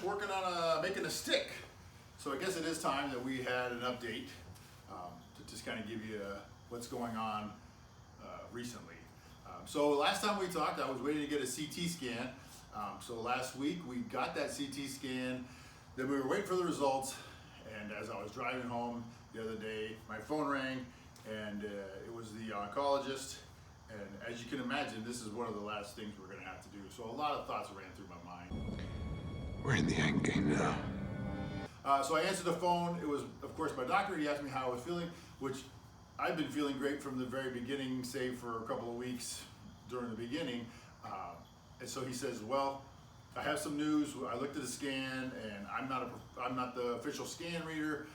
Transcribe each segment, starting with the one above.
finished working on making a stick. So I guess it is time that we had an update to just kind of give you what's going on recently. So last time we talked, I was waiting to get a CT scan. So last week we got that CT scan, then we were waiting for the results, and as I was driving home the other day, my phone rang, and it was the oncologist. And as you can imagine, this is one of the last things we're going to have to do. So a lot of thoughts ran through my mind. We're in the end game now. So I answered the phone. It was, of course, my doctor. He asked me how I was feeling, which I've been feeling great from the very beginning, save for a couple of weeks during the beginning. And so he says, well, I have some news. I looked at the scan, and I'm not the official scan reader,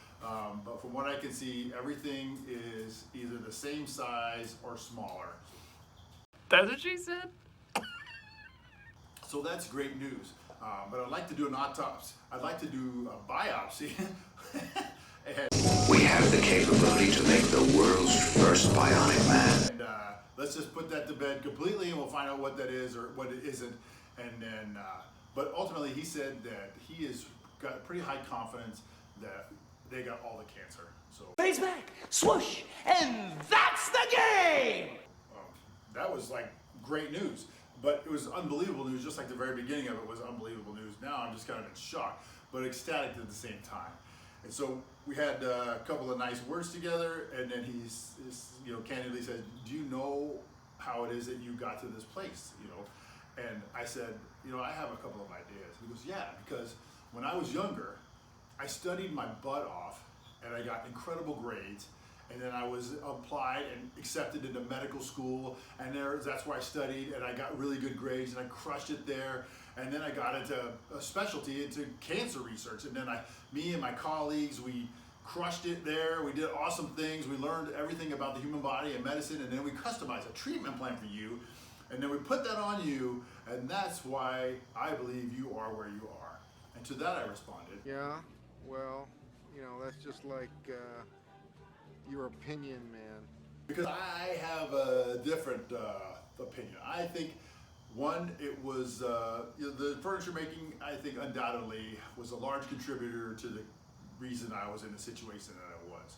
but from what I can see, everything is either the same size or smaller. That's what she said? So that's great news. But I'd like to do an autopsy. I'd like to do a biopsy. We have the capability to make the world's first bionic man. And let's just put that to bed completely, and we'll find out what that is or what it isn't. And then, but ultimately, he said that he has got pretty high confidence that they got all the cancer. So Face back, swoosh, and that's the game! that was like great news. But it was unbelievable news, just like the very beginning of it was unbelievable news. Now I'm just kind of in shock, but ecstatic at the same time. And so we had a couple of nice words together, and then he's candidly said, do you know how it is that you got to this place? And I said, I have a couple of ideas. He goes, yeah, because when I was younger, I studied my butt off, and I got incredible grades. And then I was applied and accepted into medical school, and that's where I studied, and I got really good grades, and I crushed it there. And then I got into a specialty into cancer research, and then me and my colleagues, we crushed it there. We did awesome things. We learned everything about the human body and medicine, and then we customized a treatment plan for you, and then we put that on you, and that's why I believe you are where you are. And to that I responded, Yeah, well, that's just like your opinion, man. because I have a different opinion. I think, one, it was the furniture making, I think undoubtedly was a large contributor to the reason I was in the situation that I was.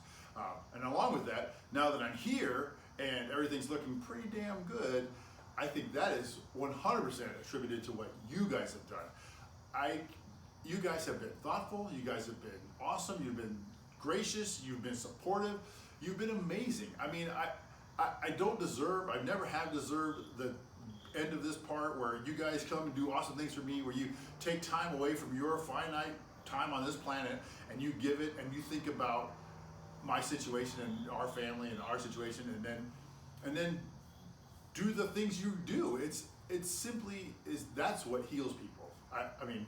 And along with that, now that I'm here and everything's looking pretty damn good, I think that is 100% attributed to what you guys have done. You guys have been thoughtful, you guys have been awesome, you've been gracious, you've been supportive, you've been amazing. I mean, I don't deserve, I never have deserved the end of this part where you guys come and do awesome things for me, where you take time away from your finite time on this planet and you give it and you think about my situation and our family and our situation, and then do the things you do. It's simply that's what heals people. I mean,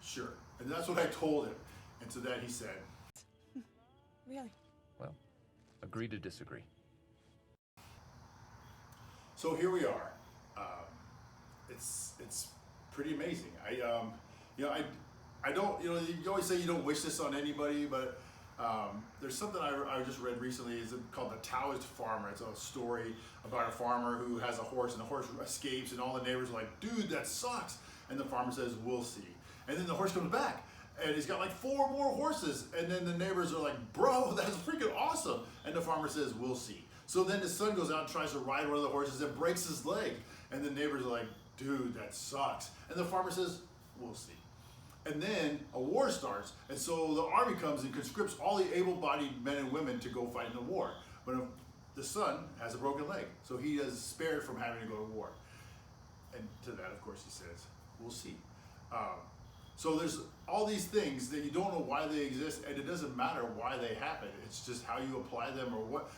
sure. And that's what I told him. And to that he said, Really? Well, agree to disagree. so here we are. It's pretty amazing. I don't, you always say you don't wish this on anybody, but there's something I just read recently. It's called The Taoist Farmer. It's a story about a farmer who has a horse, and the horse escapes, and all the neighbors are like, dude, that sucks. And the farmer says, we'll see. And then the horse comes back, and he's got like 4 more horses. And then the neighbors are like, bro, that's freaking awesome. And the farmer says, we'll see. So then his son goes out and tries to ride one of the horses and breaks his leg. And the neighbors are like, dude, that sucks. And the farmer says, we'll see. And then a war starts. And so the army comes and conscripts all the able-bodied men and women to go fight in the war. But the son has a broken leg, so he is spared from having to go to war. And to that, of course, he says, we'll see. So there's all these things that you don't know why they exist, and it doesn't matter why they happen. It's just how you apply them, or what,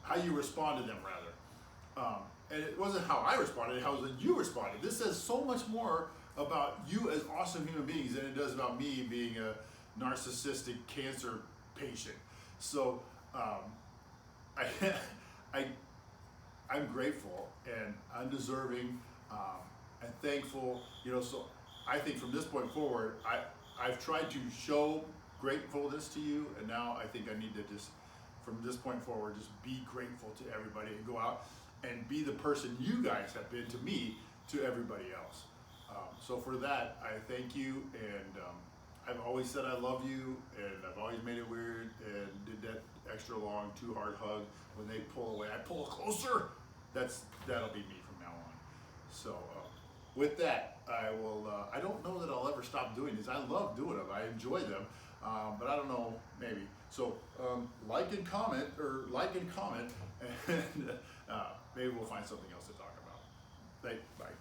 how you respond to them, rather. And it wasn't how I responded, how you responded. This says so much more about you as awesome human beings than it does about me being a narcissistic cancer patient. So I'm grateful and undeserving and thankful. So I think from this point forward, I've tried to show gratefulness to you, and now I think I need to just, from this point forward, just be grateful to everybody and go out and be the person you guys have been to me, to everybody else. So for that, I thank you, and I've always said I love you, and I've always made it weird, and did that extra long, too hard hug. When they pull away, I pull closer. That'll be me from now on. So with that, I will. I don't know that I'll ever stop doing these. I love doing them. I enjoy them, but I don't know, maybe. So like and comment, and maybe we'll find something else to talk about. Bye.